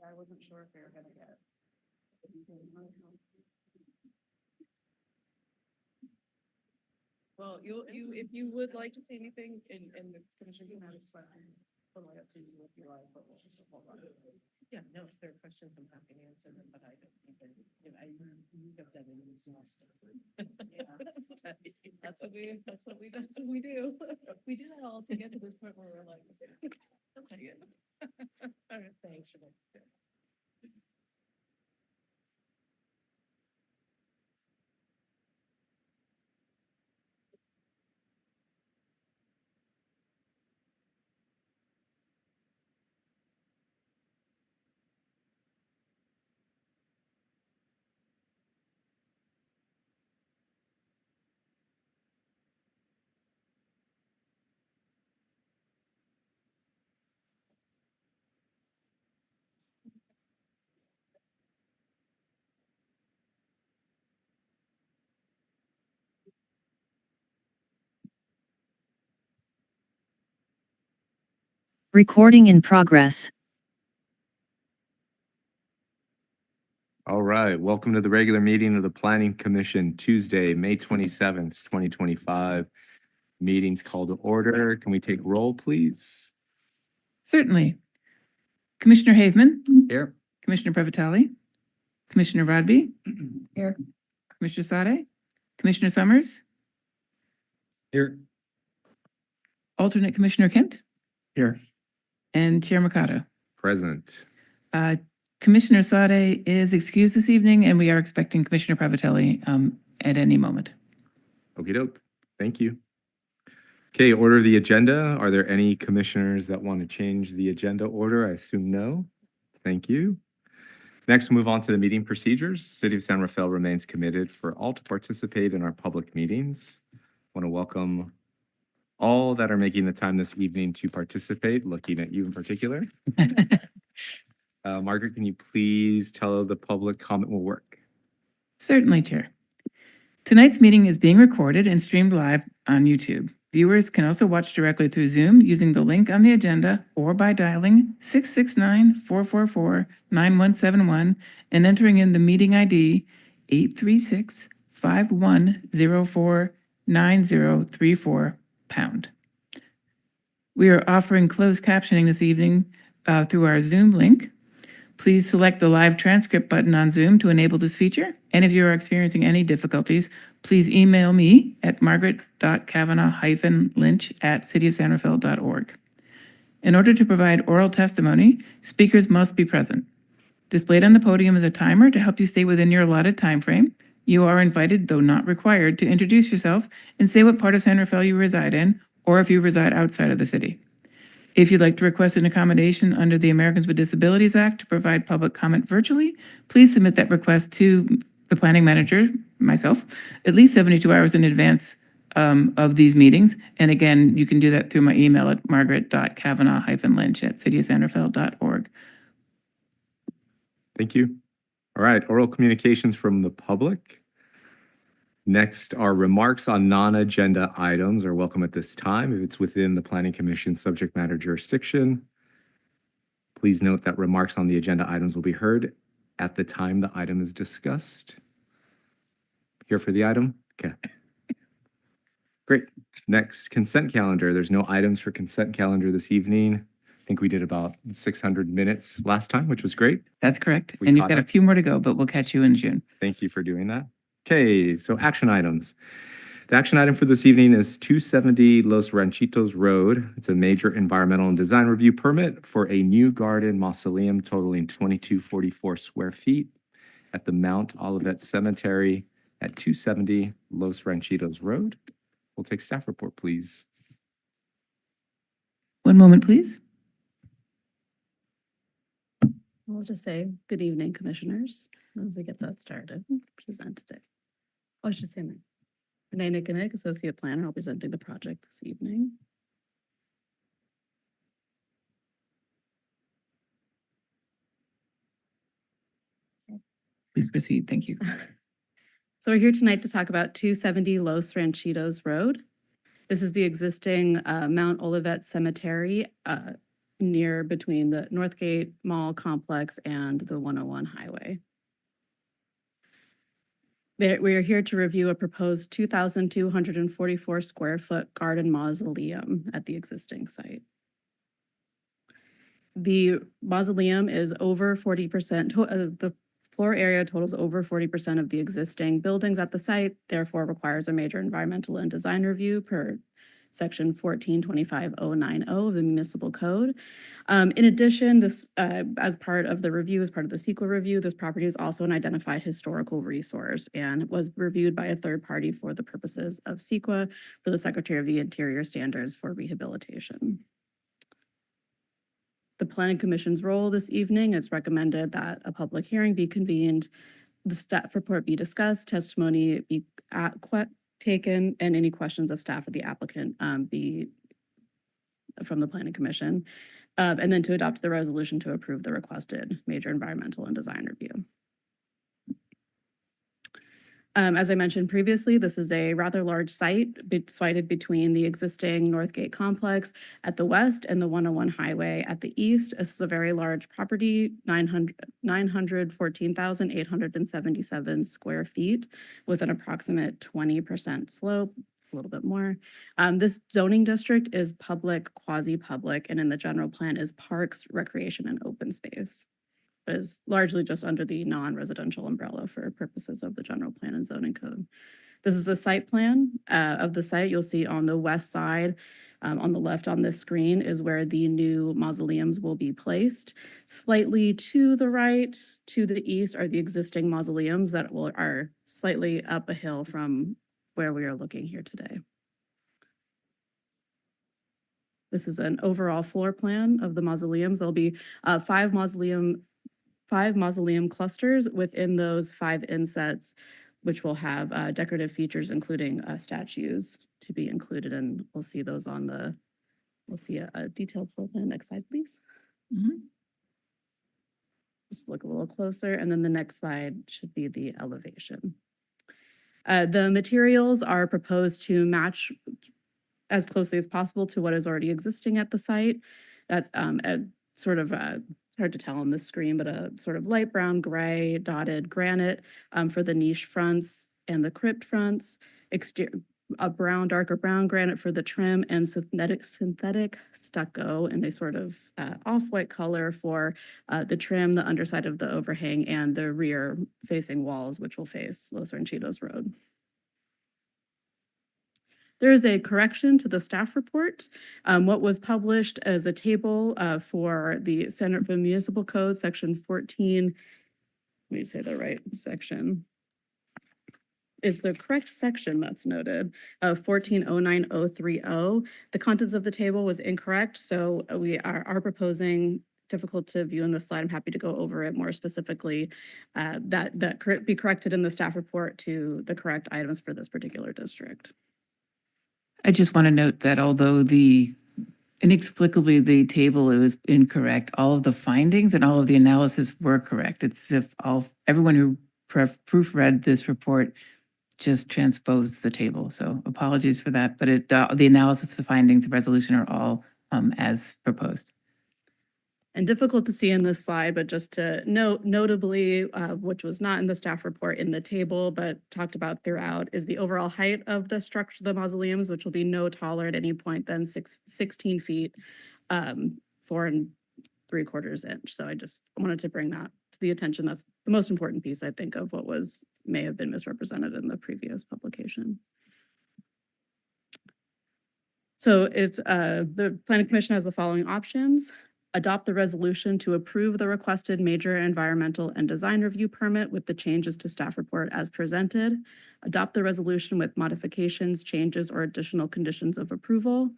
I wasn't sure if they were gonna get. Well, if you would like to see anything in the commission can have expression, totally up to you if you like, but we'll just hold on. Yeah, no, if there are questions, I'm happy to answer them, but I don't even, you have done an exhaustive. Yeah, that's what we do. We do that all to get to this point where we're like, okay. All right, thanks for that. Recording in progress. All right, welcome to the regular meeting of the Planning Commission, Tuesday, May 27th, 2025. Meeting's called to order. Can we take roll, please? Certainly. Commissioner Haveman. Here. Commissioner Prevatelli. Commissioner Rodby. Here. Commissioner Sade. Commissioner Summers. Here. Alternate Commissioner Kent. Here. And Chair Mikado. Present. Commissioner Sade is excused this evening, and we are expecting Commissioner Prevatelli at any moment. Okie doke. Thank you. Okay, order of the agenda. Are there any commissioners that want to change the agenda order? I assume no. Thank you. Next, move on to the meeting procedures. City of San Rafael remains committed for all to participate in our public meetings. I want to welcome all that are making the time this evening to participate, looking at you in particular. Margaret, can you please tell the public comment will work? Certainly, Chair. Tonight's meeting is being recorded and streamed live on YouTube. Viewers can also watch directly through Zoom using the link on the agenda or by dialing 669-444-9171 and entering in the meeting ID 836-5104-9034#. We are offering closed captioning this evening through our Zoom link. Please select the live transcript button on Zoom to enable this feature. And if you are experiencing any difficulties, please email me at margaret.kavanaugh-lynch@cityofsanrafael.org. In order to provide oral testimony, speakers must be present. Displayed on the podium is a timer to help you stay within your allotted time frame. You are invited, though not required, to introduce yourself and say what part of San Rafael you reside in, or if you reside outside of the city. If you'd like to request an accommodation under the Americans with Disabilities Act to provide public comment virtually, please submit that request to the planning manager, myself, at least 72 hours in advance of these meetings. And again, you can do that through my email at margaret.kavanaugh-lynch@cityofsanrafael.org. Thank you. All right, oral communications from the public. Next are remarks on non-agenda items are welcome at this time if it's within the Planning Commission's subject matter jurisdiction. Please note that remarks on the agenda items will be heard at the time the item is discussed. Here for the item? Okay. Great. Next, consent calendar. There's no items for consent calendar this evening. I think we did about 600 minutes last time, which was great. That's correct. And you've got a few more to go, but we'll catch you in June. Thank you for doing that. Okay, so action items. The action item for this evening is 270 Los Ranchitos Road. It's a major environmental and design review permit for a new garden mausoleum totaling 2244 square feet at the Mount Olivet Cemetery at 270 Los Ranchitos Road. We'll take staff report, please. One moment, please. I'll just say good evening, commissioners, as we get that started. Present today. Oh, I should say my Renee Nickenick, Associate Planner, representing the project this evening. Please proceed. Thank you. So we're here tonight to talk about 270 Los Ranchitos Road. This is the existing Mount Olivet Cemetery near between the Northgate Mall complex and the 101 highway. We are here to review a proposed 2,244 square foot garden mausoleum at the existing site. The mausoleum is over 40%, the floor area totals over 40% of the existing buildings at the site, therefore requires a major environmental and design review per section 1425.090 of the municipal code. In addition, this, as part of the review, as part of the CEQA review, this property is also an identified historical resource and was reviewed by a third party for the purposes of CEQA for the Secretary of the Interior standards for rehabilitation. The Planning Commission's role this evening, it's recommended that a public hearing be convened, the staff report be discussed, testimony be taken, and any questions of staff or the applicant be from the Planning Commission, and then to adopt the resolution to approve the requested major environmental and design review. As I mentioned previously, this is a rather large site sited between the existing Northgate complex at the west and the 101 highway at the east. This is a very large property, 914,877 square feet with an approximate 20% slope, a little bit more. This zoning district is public, quasi-public, and in the general plan is parks, recreation, and open space. Is largely just under the non-residential umbrella for purposes of the general plan and zoning code. This is a site plan of the site. You'll see on the west side, on the left on this screen is where the new mausoleums will be placed. Slightly to the right, to the east are the existing mausoleums that are slightly up a hill from where we are looking here today. This is an overall floor plan of the mausoleums. There'll be five mausoleum clusters within those 5 insets, which will have decorative features, including statues to be included. And we'll see those on the, we'll see a detailed floor plan. Next slide, please. Just look a little closer. And then the next slide should be the elevation. The materials are proposed to match as closely as possible to what is already existing at the site. That's a sort of hard to tell on this screen, but a sort of light brown gray dotted granite for the niche fronts and the crypt fronts, a darker brown granite for the trim, and synthetic stucco in a sort of off-white color for the trim, the underside of the overhang, and the rear facing walls, which will face Los Ranchitos Road. There is a correction to the staff report. What was published as a table for the Center for Municipal Code, section 14, let me say the right section, is the correct section that's noted, 1409030. The contents of the table was incorrect, so we are proposing, difficult to view in this slide, I'm happy to go over it more specifically, that be corrected in the staff report to the correct items for this particular district. I just want to note that although inexplicably the table was incorrect, all of the findings and all of the analysis were correct. It's as if everyone who proofread this report just transposed the table. So apologies for that, but the analysis, the findings, the resolution are all as proposed. And difficult to see in this slide, but just to note, notably, which was not in the staff report in the table, but talked about throughout, is the overall height of the structure, the mausoleums, which will be no taller at any point than 16 feet, 4 3/4 inch. So I just wanted to bring that to the attention. That's the most important piece, I think, of what may have been misrepresented in the previous publication. So it's the Planning Commission has the following options. Adopt the resolution to approve the requested major environmental and design review permit with the changes to staff report as presented. Adopt the resolution with modifications, changes, or additional conditions of approval.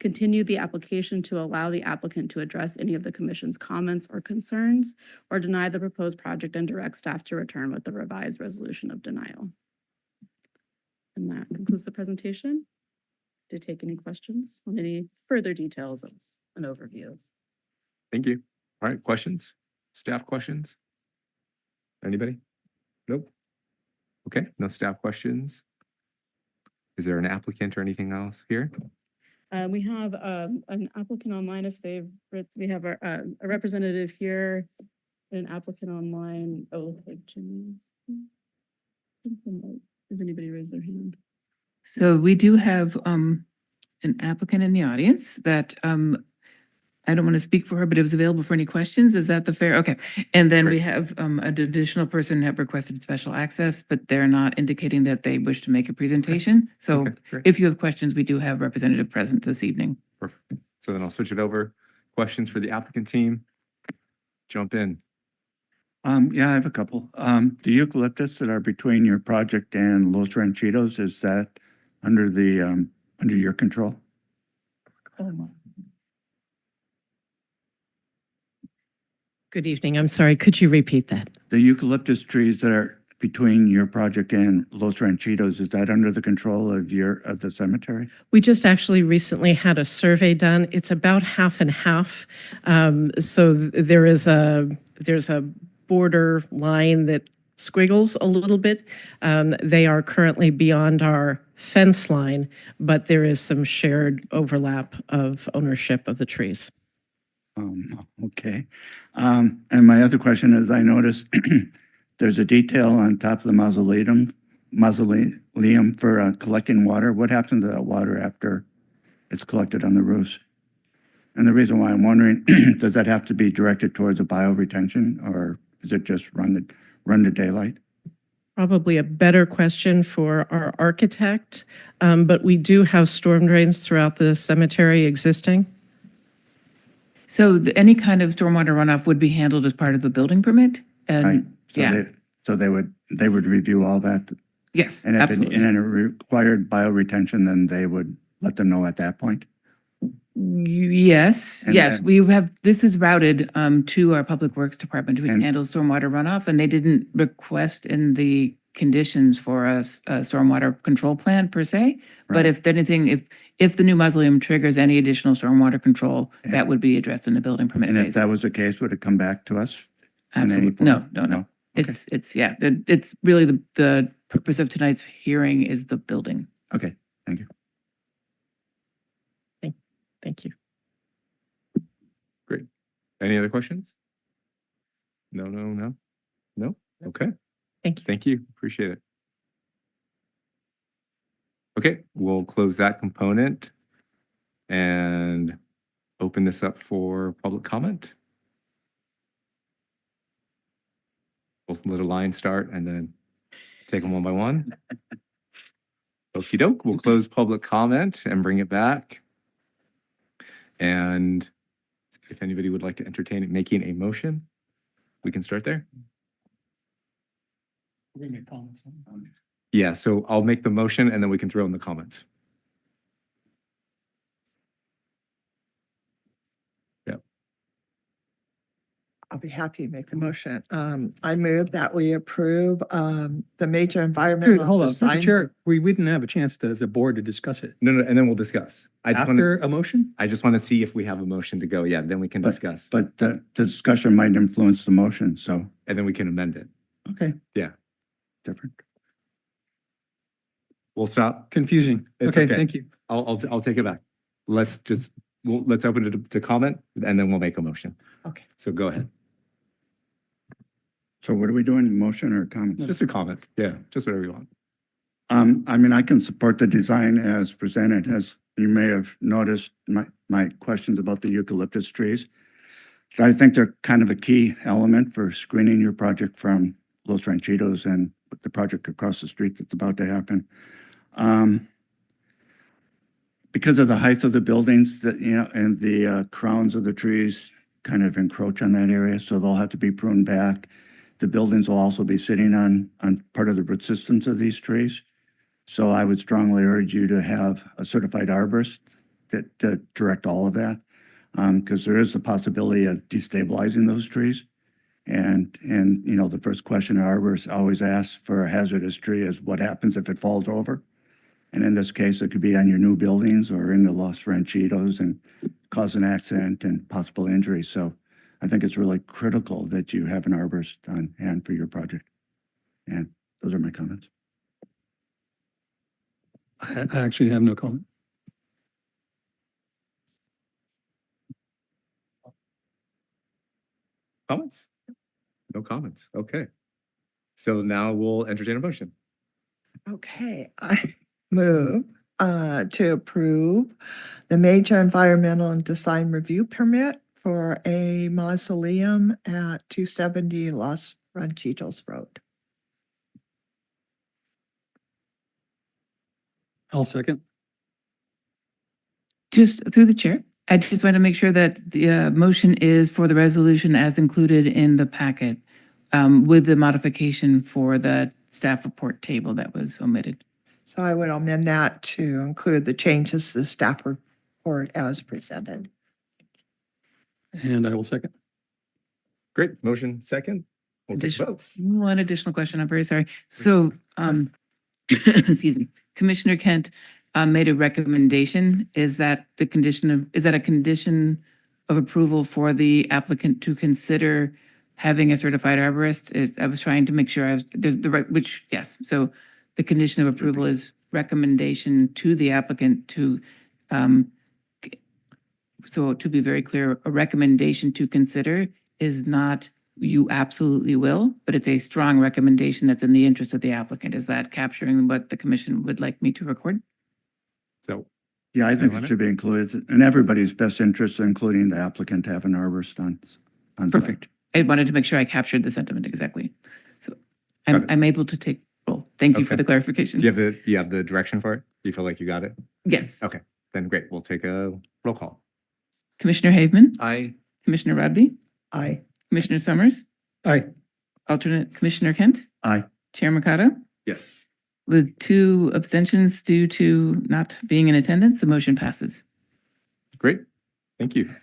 Continue the application to allow the applicant to address any of the commission's comments or concerns, or deny the proposed project and direct staff to return with the revised resolution of denial. And that concludes the presentation. To take any questions on any further details and overviews. Thank you. All right, questions? Staff questions? Anybody? Nope. Okay, no staff questions. Is there an applicant or anything else here? We have an applicant online if we have a representative here, an applicant online. Oh, it looks like Jimmy's. Does anybody raise their hand? So we do have an applicant in the audience that I don't want to speak for her, but it was available for any questions. Is that the fair? Okay. And then we Great. have an additional person have requested special access, but they're not indicating that they wish to make a presentation. So Okay, great. if you have questions, we do have representative present this evening. Perfect. So then I'll switch it over. Questions for the applicant team? Jump in. Yeah, I have a couple. The eucalyptus that are between your project and Los Ranchitos, is that under the, under your control? Good evening. I'm sorry. Could you repeat that? The eucalyptus trees that are between your project and Los Ranchitos, is that under the control of of the cemetery? We just actually recently had a survey done. It's about half and half. There's a border line that squiggles a little bit. They are currently beyond our fence line, but there is some shared overlap of ownership of the trees. Okay. And my other question is, I noticed there's a detail on top of the mausoleum for collecting water. What happens to that water after it's collected on the roofs? And the reason why I'm wondering, does that have to be directed towards a bioretention, or is it just run to daylight? Probably a better question for our architect, but we do have storm drains throughout the cemetery existing. So any kind of stormwater runoff would be handled as part of the building permit? Right? And yeah, So they would review all that, yes, and if it absolutely. and it required bioretention, then they would let them know at that point? Yes, And yes, then- we have, this is routed to our Public Works Department who And- handles stormwater runoff, and they didn't request in the conditions for a stormwater control plan per se. But Right. if anything, if the new mausoleum triggers any additional stormwater control, that would be addressed in the building permit And if phase. that was the case, would it come back to us? in any Absolutely, form? no. Okay. It's, yeah, it's really the purpose of tonight's hearing is the building. Okay, thank you. Thank you. Any other questions? No. Okay. Thank you. Thank you. Appreciate it. Okay, we'll close that component and open this up for public comment. We'll let a line start and then take them one by one. Okey doke, we'll close public comment and bring it back. And if anybody would like to entertain it, making a motion, we can start there. Yeah, so I'll make the motion and then we can throw in the comments. I'll be happy to make the motion. I move that we approve the major environmental. Hold on, design- Mr. Chair, we didn't have a chance to, the board to discuss it. No, and then we'll discuss. I just want After a motion? to see if we have a motion to go. Yeah, then we can discuss. But the discussion might influence the motion, so, And then we can amend it. okay. Yeah. Different. We'll stop. Confusing. It's Okay, okay. thank you. I'll take it back. Let's open it to comment and then we'll make a motion. Okay. So go ahead. So what are we doing, motion or comment? Just a comment. Yeah, just whatever you want. I mean, I can support the design as presented. As you may have noticed, my questions about the eucalyptus trees. So I think they're kind of a key element for screening your project from Los Ranchitos and the project across the street that's about to happen. Because of the height of the buildings that, and the crowns of the trees kind of encroach on that area, so they'll have to be pruned back. The buildings will also be sitting on part of the root systems of these trees. So I would strongly urge you to have a certified arborist that direct all of that, because there is a possibility of destabilizing those trees. And the first question an arborist always asks for a hazardous tree is what happens if it falls over? And in this case, it could be on your new buildings or in the Los Ranchitos and cause an accident and possible injury. So I think it's really critical that you have an arborist on hand for your project. And those are my comments. I actually have no comment. Comments? No comments. Okay. So now we'll entertain a motion. Okay, I move to approve the major environmental and design review permit for a mausoleum at 270 Los Ranchitos Road. I'll second. Just through the chair, I just want to make sure that the motion is for the resolution as included in the packet with the modification for the staff report table that was omitted. So I would amend that to include the changes to the staff report as presented. And I will second. Great. Motion second. We'll take Addition- vote. One additional question, I'm very sorry. So, excuse me, Commissioner Kent made a recommendation. Is that a condition of approval for the applicant to consider having a certified arborist? I was trying to make sure there's the right, which, yes. So the condition of approval is recommendation to the applicant to, so to be very clear, a recommendation to consider is not you absolutely will, but it's a strong recommendation that's in the interest of the applicant. Is that capturing what the commission would like me to record? So, Yeah, I think want it it? should be included. It's in everybody's best interest, including the applicant, to have an arborist on site. Perfect. I wanted to make sure I captured the sentiment exactly. So Got it. I'm able to take roll. Thank you for Okay. the clarification. do you have the direction for it? Do you feel like you got it? Yes. Okay, then great. We'll take a roll call. Commissioner Haveman, Aye. Commissioner Rodby, Aye. Commissioner Summers, Aye. alternate Commissioner Kent, Aye. Chair Mercado. Yes. With 2 abstentions due to not being in attendance, the motion passes. Great. Thank you.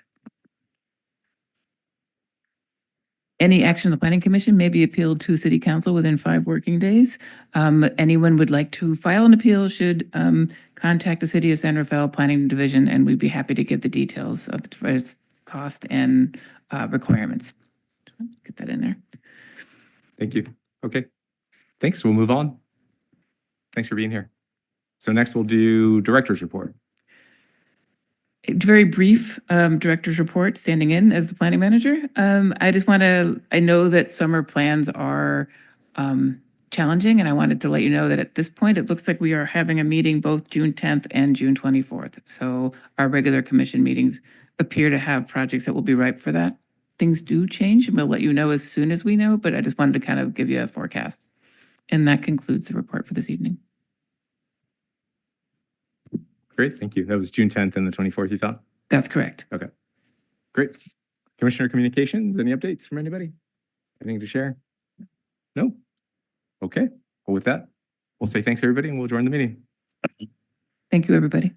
Any action of the Planning Commission may be appealed to City Council within 5 working days. Anyone would like to file an appeal should contact the City of San Rafael Planning Division, and we'd be happy to give the details of its cost and requirements. Get that in there. Thank you. Okay. Thanks. We'll move on. Thanks for being here. So next we'll do director's report. A very brief director's report, standing in as the planning manager. I know that summer plans are challenging, and I wanted to let you know that at this point, it looks like we are having a meeting both June 10th and June 24th. So our regular commission meetings appear to have projects that will be ripe for that. Things do change, and we'll let you know as soon as we know, but I just wanted to kind of give you a forecast. And that concludes the report for this evening. Great. Thank you. That was June 10th and the 24th, you thought? That's correct. Great. Commissioner Communications, any updates from anybody? Anything to share? No? Okay. Well, with that, we'll say thanks, everybody, and we'll join the meeting. Thank you, everybody.